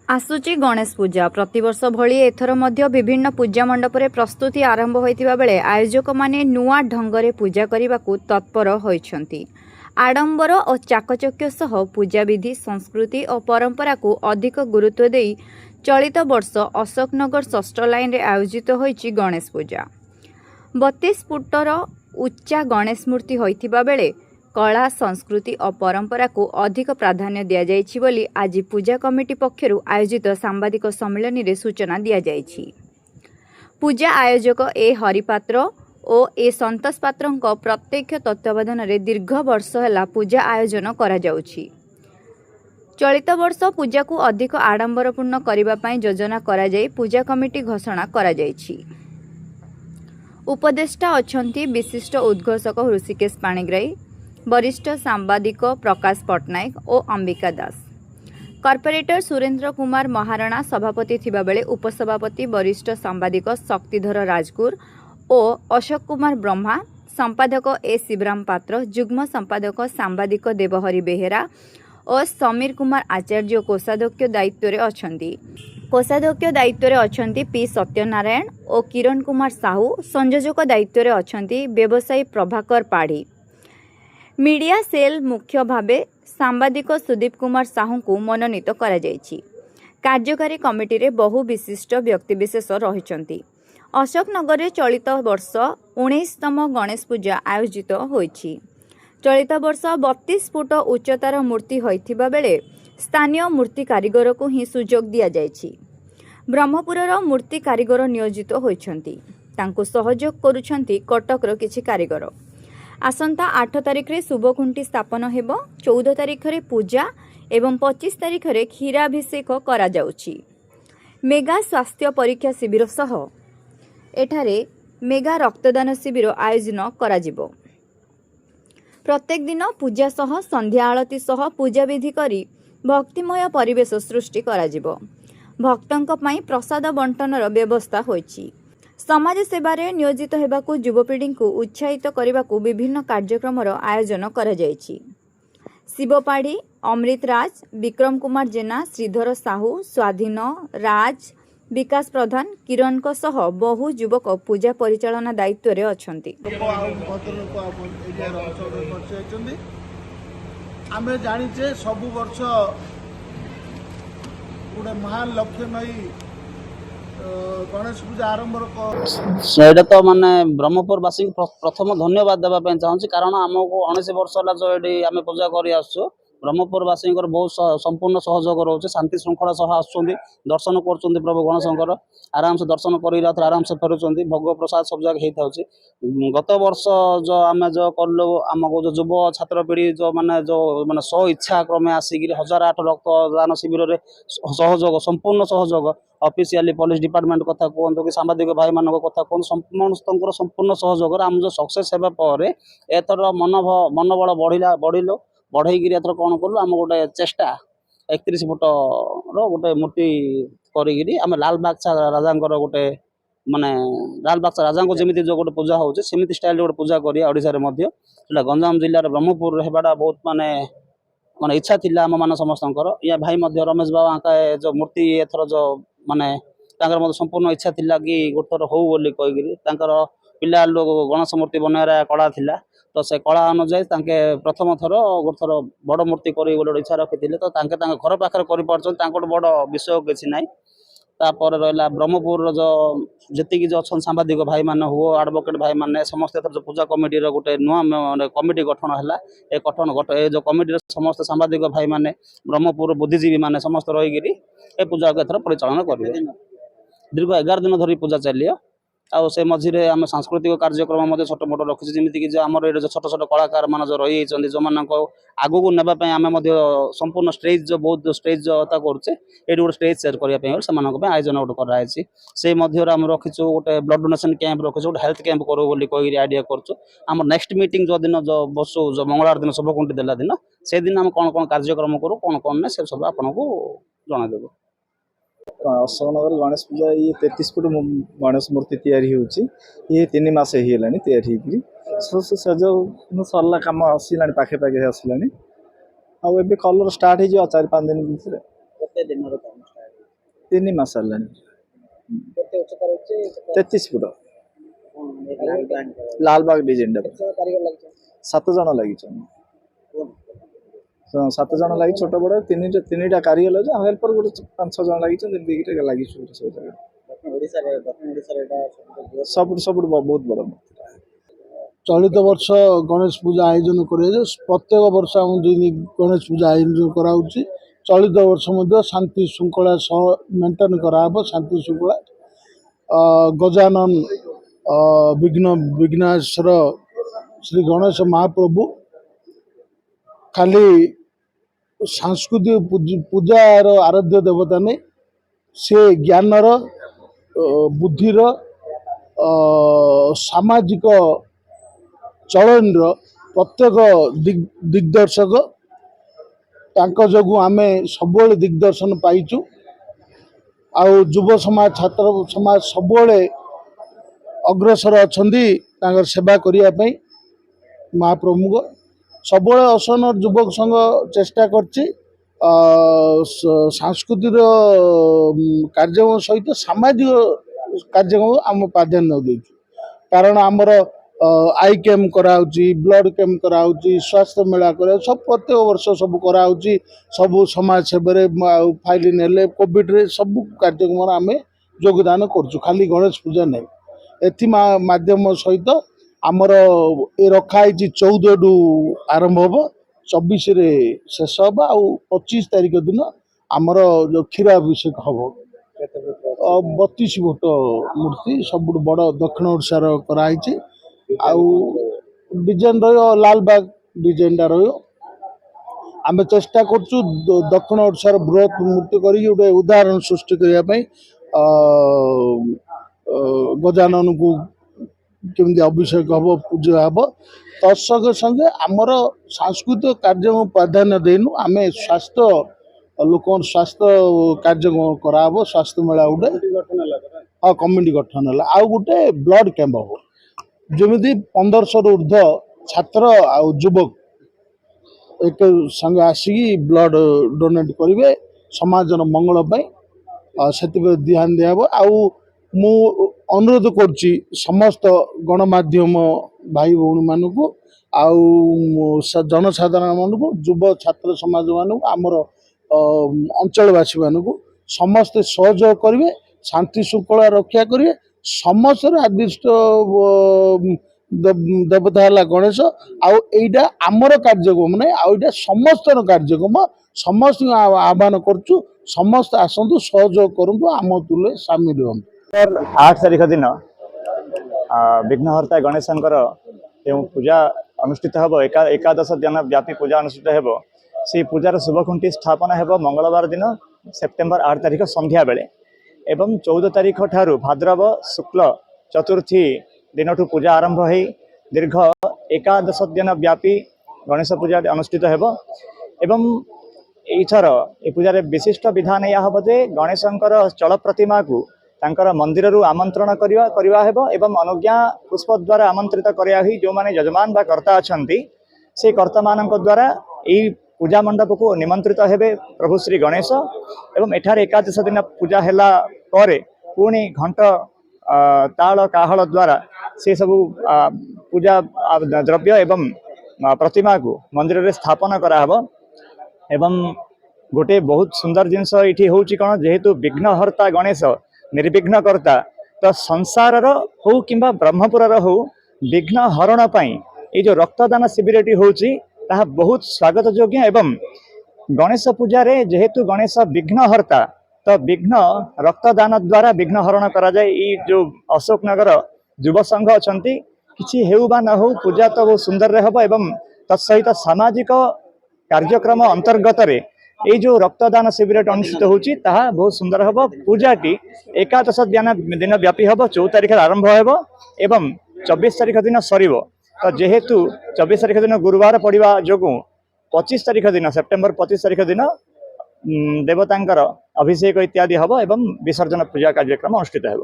आसुची गणेश पूजा प्रतिवर्ष भली एथर मध्य विभिन्न पूजा मंडप रे प्रस्तुति आरंभ होइतिबा बेले आयोजक माने नुआ ढंगरे पूजा करबाकू तत्पर होइछंती। आडंबर और चाकचक्य सह पूजा विधि संस्कृति और परंपरा को अधिक गुरुत्व देई चलित वर्ष अशोकनगर षष्ठ लाइन रे आयोजित होइछि गणेश पूजा। 32 फुटर उच्चा गणेश मूर्ति होइतिबा बेले कला संस्कृति और परंपरा को अधिक प्राधान्य दिया जाइछि बोली आज पूजा कमिटी पक्षरु आयोजित सांबादिक सम्मेलन रे सूचना दिया जाइछि। पूजा आयोजक ए हरिपात्र और ए संतोष पात्रंक प्रत्यक्ष तत्वावधान रे दीर्घ वर्ष हैला पूजा आयोजन करा जाउछि। चलित वर्ष पूजा को अधिक आडंबरपूर्ण करिबा पई योजना करा जाई पूजा कमिटी घोषणा करा जाइछि। उपदेष्टा अछंती विशिष्ट उद्घोषक ऋषिकेश पाणिग्राही, वरिष्ठ सांबादिक प्रकाश पट्टनायक और अंबिका दास, कॉर्पोरेटर सुरेंद्र कुमार महाराणा सभापति थिबा बेले उपसभापति वरिष्ठ सांबादिक शक्तिधर राजगुर और अशोक कुमार ब्रह्मा, संपादक ए शिवराम पात्र, जुग्म संपादक सांबादिक देवहरी बेहेरा और समीर कुमार आचार्य कोषाध्यक्ष दायित्व रे अछंती। कोषाध्यक्ष दायित्व रे अछंती पी सत्यनारायण और किरण कुमार साहू। संयोजक दायित्व रे अछंती व्यवसायी प्रभाकर पाढ़ी। मीडिया सेल मुख्य भावे सांबादिक सुदीप कुमार साहू को मनोनीत करा जायछि। कार्यकारी कमिटी रे बहु विशिष्ट व्यक्तिविशेष रहिछंती। अशोकनगर रे चलित वर्ष 19तम गणेश पूजा आयोजित होइछि। चलित वर्ष 32 फुट उच्चतार मूर्ति होइथिबा बेले स्थानीय मूर्ति कारीगर को ही सुजोग दिया जायछि। ब्रह्मपुरर मूर्ति कारीगर नियोजित होइछंती। तांको सहयोग करूछंती कटकर किछि कारीगर। आसंता 8 तारिख रे शुभखुंटी स्थापन हेबो। 14 तारिख रे पूजा एवं 25 तारिख रे क्षीराभिषेक करा जाउछि। मेगा स्वास्थ्य परीक्षा शिविर सह एठारे मेगा रक्तदान शिविर आयोजन करा जिवो। प्रत्येक दिन पूजा सह संध्या आळती सह पूजा विधि करी भक्तिमय परिवेश सृष्टि करा जिवो। भक्तंक पई प्रसाद बंटनर व्यवस्था होइछि। समाज सेवारे नियोजित हेबाकू युवपीढ़ी को उत्साहित करबाकू विभिन्न कार्यक्रमर आयोजन करा जायछि। शिव पाढ़ी, अमृत राज, विक्रम कुमार जेना, श्रीधर साहू, स्वाधीन राज, विकास प्रधान, किरण को सह बहु युवक पूजा परिचालना दायित्व रे अछंती। आमे जानिचे सबु वर्ष गोटे महान लक्ष्य नहीं गणेश पूजा आरंभ तो माने ब्रह्मपुर वासी प्रथम धन्यवाद देवा चाहूँगी कारण आमको 19 वर्ष है जो ये आम पूजा कर ब्रह्मपुर वासी बहुत संपूर्ण सहयोग रोचे शांति श्रृंखला सह आसुँच दर्शन कर प्रभु गणेशंकर आराम से दर्शन कर आराम से फेरुंच भोग प्रसाद सब जगह होता है। गत वर्ष जो आम जो कलु आमको जो युव छात्र पीढ़ी जो माने स्व इच्छा क्रमे आसिक 1008 रक्तदान शिविर में सहयोग संपूर्ण सहयोग ऑफिशियली पुलिस डिपार्टमेंट कथा कहतु कि सांबादिक भाई मान कथा कहतु समस्त संपूर्ण सहयोग आम जो सक्सेस होगा एथर मनोबल बढ़िलो बढ़ईकि एथर कौन कलु आम गोटे चेष्टा 31 फुट रोटे मूर्ति करी आम लालबाग राजा गोटे माने लालबाग राजा को जमी जो गोटे पूजा होती सेमती स्टाइल गोटे पूजा करा गंजाम जिलार ब्रह्मपुर होगा बहुत माने माने इच्छा थी आम मान समस्त या भाई रमेश बाबा जो मूर्ति एथर जो माने संपूर्ण इच्छा थी कि गोटे थर हो कहीकि पिला लोग गणेश मूर्ति बनवार कला थिला तो से कला अनुजाई प्रथम थर गोटे थर बड़ मूर्ति कर इच्छा रखी तो घर पाखे कर बड़ विषय किसी ना तापर रहा ब्रह्मपुर जो जी जो अच्छा सांबादिक भाई मान हो आडभोकेट भाई मान समस्त जो पूजा कमिटी गोटे नुआ कमिटी गठन है जो कमिटी समस्त सांबादिक भाई मान ब्रह्मपुर बुद्धिजीवी मान समस्त रहीकि पूजा को एथर परिचालन करेंगे। दीर्घ 11 दिन धरी पूजा चलिए आउ से मझे आम सांस्कृतिक कार्यक्रम छोट मोट रखी जमीक आम जो छोट छोट कलाकार मान जो रही जो मान आगू को नापी आम संपूर्ण स्टेज जो बहुत स्टेज जो करुचे ये गोटे स्टेज सेट करने से आयोजन गोटे कराई से आम रखीचु गोटे ब्लड डोनेशन कैंप रखीचु गोटे हेल्थ कैंप करूँ कही आइडिया करूँ नेक्स्ट मीटिंग जो दिन जो बसु जो मंगलवार दिन शुभकुंठी देला दिन से दिन आम कौन कौन कार्यक्रम करूँ कौन कौन ना से सब आपको जनईदेव। अशोकनगर गणेश पूजा ये 33 फुट गणेश मूर्ति तैयारी होची ये 3 मास हेलानी तैयारी होगी सजो सरला कम आसला पाखे पाखे आसला आ कलर स्टार्ट हो 4-5 दिन भीतर। 3 ମାସ ହେଲାଣି। 33 ଫୁଟ ଲାଲବାଗ ଡିଜାଇନ 7 ଜଣ ଲାଗିଛନ୍ତି। 7 ଜଣ ଲାଗି ଛୋଟ ବଡ଼ ତିନିଟା କାରିଗର ଅଛି। ହେଲ୍ପର ଗୋଟେ 5-6 ଜଣ ଲାଗିଛନ୍ତି। ଏମିତିଟା ଲାଗିଛୁ ସବୁଠୁ ବହୁତ ବଡ଼ ମୂର୍ତ୍ତି। ଚଳିତ ବର୍ଷ ଗଣେଶ ପୂଜା ଆୟୋଜନ କରାଯାଏ। ପ୍ରତ୍ୟେକ ବର୍ଷ ଆମ ଗଣେଶ ପୂଜା ଆୟୋଜନ କରାହେଉଛି। ଚଳିତ ବର୍ଷ ମଧ୍ୟ ଶାନ୍ତି ଶୃଙ୍ଖଳା ସହ ମେଣ୍ଟେନ୍ କରାହେବ। ଶାନ୍ତି ଶୃଙ୍ଖଳା ଗଜାନନ ବିଘ୍ନେଶ୍ୱର ଶ୍ରୀ ଗଣେଶ ମହାପ୍ରଭୁ ଖାଲି ସାଂସ୍କୃତିକ ପୂଜାର ଆରାଧ୍ୟ ଦେବତା ନେଇ ସେ ଜ୍ଞାନର ବୁଦ୍ଧିର ସାମାଜିକ ଚଳନୀର ପ୍ରତ୍ୟେକ ଦିଗ୍ଦର୍ଶକ। ତାଙ୍କ ଯୋଗୁଁ ଆମେ ସବୁବେଳେ ଦିଗ୍ଦର୍ଶନ ପାଇଛୁ। ଆଉ ଯୁବ ସମାଜ ଛାତ୍ର ସମାଜ ସବୁବେଳେ ଅଗ୍ରସର ଅଛନ୍ତି ତାଙ୍କର ସେବା କରିବା ପାଇଁ। ମହାପ୍ରଭୁଙ୍କ ସବୁବେଳେ ଅସନ ଯୁବକ ସଂଘ ଚେଷ୍ଟା କରିଛି ସାଂସ୍କୃତିକ କାର୍ଯ୍ୟକ୍ରମ ସହିତ ସାମାଜିକ କାର୍ଯ୍ୟକ୍ରମ ଆମ ପ୍ରାଧାନ୍ୟ ଦେଉଛୁ। କାରଣ ଆମର ଆଇ କ୍ୟାମ୍ପ କରାହେଉଛି, ବ୍ଲଡ଼ କ୍ୟାମ୍ପ କରାହେଉଛି, ସ୍ୱାସ୍ଥ୍ୟ ମେଳା କରାଯାଉଛି। ସବୁ ପ୍ରତ୍ୟେକ ବର୍ଷ ସବୁ କରାହେଉଛି। ସବୁ ସମାଜ ସେବାରେ ଆଉ ଫାଇଲ ନେଲେ କୋଭିଡ଼ରେ ସବୁ କାର୍ଯ୍ୟକ୍ରମରେ ଆମେ ଯୋଗଦାନ କରୁଛୁ। ଖାଲି ଗଣେଶ ପୂଜା ନାହିଁ। ଏଥି ମାଧ୍ୟମ ସହିତ ଆମର ଏ ରଖା ହେଇଛି 14ରୁ ଆରମ୍ଭ ହେବ, 24ରେ ଶେଷ ହେବ। ଆଉ 25 ତାରିଖ ଦିନ ଆମର ଯେଉଁ କ୍ଷୀରାଭିଷେକ ହେବ। 32 ଫୁଟ ମୂର୍ତ୍ତି ସବୁଠୁ ବଡ଼ ଦକ୍ଷିଣ ଓଡ଼ିଶାର କରାହେଇଛି। ଆଉ ଡିଜାଇନ ରହିବ ଲାଲବାଗ ଡିଜାଇନଟା ରହିବ। ଆମେ ଚେଷ୍ଟା କରୁଛୁ ଦକ୍ଷିଣ ଓଡ଼ିଶାର ବୃହତ ମୂର୍ତ୍ତି କରିକି ଗୋଟେ ଉଦାହରଣ ସୃଷ୍ଟି କରିବା ପାଇଁ। ଗଜାନନକୁ କେମିତି ଅଭିଷେକ ହେବ, ପୂଜା ହେବ। ତତ୍ ସଙ୍ଗେ ସଙ୍ଗେ ଆମର ସାଂସ୍କୃତିକ କାର୍ଯ୍ୟକ୍ରମ ପ୍ରାଧାନ୍ୟ ଦେଇନୁ। ଆମେ ସ୍ୱାସ୍ଥ୍ୟ ଲୋକଙ୍କର ସ୍ୱାସ୍ଥ୍ୟ କାର୍ଯ୍ୟକ୍ରମ କରାହେବ। ସ୍ୱାସ୍ଥ୍ୟ ମେଳା ଗୋଟେ କମିଟି ଗଠନ ହେଲା। ଆଉ ଗୋଟେ ବ୍ଲଡ଼ କ୍ୟାମ୍ପ ହେବ। ଯେମିତି 1500ରୁ ଉର୍ଦ୍ଧ୍ୱ ଛାତ୍ର ଆଉ ଯୁବକ ଏକ ସାଙ୍ଗେ ଆସିକି ବ୍ଲଡ଼ ଡୋନେଟ୍ କରିବେ ସମାଜର ମଙ୍ଗଳ ପାଇଁ। ସେଥିପାଇଁ ଧ୍ୟାନ ଦିଆହେବ। ଆଉ ମୁଁ ଅନୁରୋଧ କରୁଛି ସମସ୍ତ ଗଣମାଧ୍ୟମ ଭାଇ ଭଉଣୀମାନଙ୍କୁ ଆଉ ଜନସାଧାରଣମାନଙ୍କୁ, ଯୁବ ଛାତ୍ର ସମାଜମାନଙ୍କୁ, ଆମର ଅଞ୍ଚଳବାସୀମାନଙ୍କୁ ସମସ୍ତେ ସହଯୋଗ କରିବେ। ଶାନ୍ତି ଶୃଙ୍ଖଳା ରକ୍ଷା କରିବେ। ସମସ୍ତର ଆଦିଷ୍ଟ ଦେବତା ହେଲା ଗଣେଶ। ଆଉ ଏଇଟା ଆମର କାର୍ଯ୍ୟକ୍ରମ ନାହିଁ, ଆଉ ଏଇଟା ସମସ୍ତର କାର୍ଯ୍ୟକ୍ରମ। ସମସ୍ତଙ୍କୁ ଆହ୍ୱାନ କରୁଛୁ, ସମସ୍ତେ ଆସନ୍ତୁ, ସହଯୋଗ କରନ୍ତୁ, ଆମ ତୁଲେ ସାମିଲ ହୁଅନ୍ତୁ। 8 ତାରିଖ ଦିନ ବିଘ୍ନହର୍ତ୍ତା ଗଣେଶଙ୍କର ଯେଉଁ ପୂଜା ଅନୁଷ୍ଠିତ ହେବ, ଏକାଦଶ ଦିନ ବ୍ୟାପୀ ପୂଜା ଅନୁଷ୍ଠିତ ହେବ। ସେହି ପୂଜାର ଶୁଭଖୁଣ୍ଟି ସ୍ଥାପନ ହେବ ମଙ୍ଗଳବାର ଦିନ ସେପ୍ଟେମ୍ବର 8 ତାରିଖ ସନ୍ଧ୍ୟା ବେଳେ। ଏବଂ 14 ତାରିଖ ଠାରୁ ଭାଦ୍ରବ ଶୁକ୍ଳ ଚତୁର୍ଥୀ ଦିନଠୁ ପୂଜା ଆରମ୍ଭ ହୋଇ ଦୀର୍ଘ ଏକାଦଶ ଦିନ ବ୍ୟାପୀ ଗଣେଶ ପୂଜା ଅନୁଷ୍ଠିତ ହେବ। ଏବଂ ଏଇଥର ଏ ପୂଜାରେ ବିଶିଷ୍ଟ ବିଧାନ ଏହା ହେବ ଯେ ଗଣେଶଙ୍କର ଚଳ ପ୍ରତିମାକୁ ତାଙ୍କର ମନ୍ଦିରରୁ ଆମନ୍ତ୍ରଣ କରିବା ହେବ ଏବଂ ଅନୁଜ୍ଞା ପୁଷ୍ପ ଦ୍ୱାରା ଆମନ୍ତ୍ରିତ କରିବା ହୋଇ ଯେଉଁମାନେ ଯଜମାନ ବା କର୍ତ୍ତା ଅଛନ୍ତି ସେ କର୍ତ୍ତାମାନଙ୍କ ଦ୍ୱାରା ଏହି ପୂଜା ମଣ୍ଡପକୁ ନିମନ୍ତ୍ରିତ ହେବେ ପ୍ରଭୁ ଶ୍ରୀ ଗଣେଶ। ଏବଂ ଏଠାରେ ଏକାଦଶ ଦିନ ପୂଜା ହେଲା ପରେ ପୁଣି ଘଣ୍ଟ ତାଳ କାହଳ ଦ୍ୱାରା ସେ ସବୁ ପୂଜା ଦ୍ରବ୍ୟ ଏବଂ ପ୍ରତିମାକୁ ମନ୍ଦିରରେ ସ୍ଥାପନ କରାହେବ। ଏବଂ ଗୋଟେ ବହୁତ ସୁନ୍ଦର ଜିନିଷ ଏଇଠି ହେଉଛି କ'ଣ, ଯେହେତୁ ବିଘ୍ନହର୍ତ୍ତା ଗଣେଶ ନିର୍ବିଘ୍ନ କର୍ତ୍ତା, ତ ସଂସାରର ହଉ କିମ୍ବା ବ୍ରହ୍ମପୁରର ହଉ ବିଘ୍ନ ହରଣ ପାଇଁ ଏଇ ଯେଉଁ ରକ୍ତଦାନ ଶିବିରଟି ହେଉଛି ତାହା ବହୁତ ସ୍ୱାଗତ ଯୋଗ୍ୟ। ଏବଂ ଗଣେଶ ପୂଜାରେ ଯେହେତୁ ଗଣେଶ ବିଘ୍ନହର୍ତ୍ତା, ତ ବିଘ୍ନ ରକ୍ତଦାନ ଦ୍ୱାରା ବିଘ୍ନ ହରଣ କରାଯାଏ। ଏଇ ଯେଉଁ ଅଶୋକ ନଗର ଯୁବ ସଂଘ ଅଛନ୍ତି, କିଛି ହେଉ ବା ନ ହେଉ ପୂଜା ତ ବହୁତ ସୁନ୍ଦରରେ ହେବ। ଏବଂ ତତ୍ସହିତ ସାମାଜିକ କାର୍ଯ୍ୟକ୍ରମ ଅନ୍ତର୍ଗତରେ ଏଇ ଯେଉଁ ରକ୍ତଦାନ ଶିବିରଟି ଅନୁଷ୍ଠିତ ହେଉଛି ତାହା ବହୁତ ସୁନ୍ଦର ହେବ। ପୂଜାଟି ଏକାଦଶ ଦିନ ବ୍ୟାପୀ ହେବ। 14 ତାରିଖରେ ଆରମ୍ଭ ହେବ ଏବଂ 24 ତାରିଖ ଦିନ ସରିବ। ତ ଯେହେତୁ 24 ତାରିଖ ଦିନ ଗୁରୁବାର ପଡ଼ିବା ଯୋଗୁଁ 25 ତାରିଖ ଦିନ ସେପ୍ଟେମ୍ବର 25 ତାରିଖ ଦିନ ଦେବତାଙ୍କର ଅଭିଷେକ ଇତ୍ୟାଦି ହେବ ଏବଂ ବିସର୍ଜନ ପୂଜା କାର୍ଯ୍ୟକ୍ରମ ଅନୁଷ୍ଠିତ ହେବ।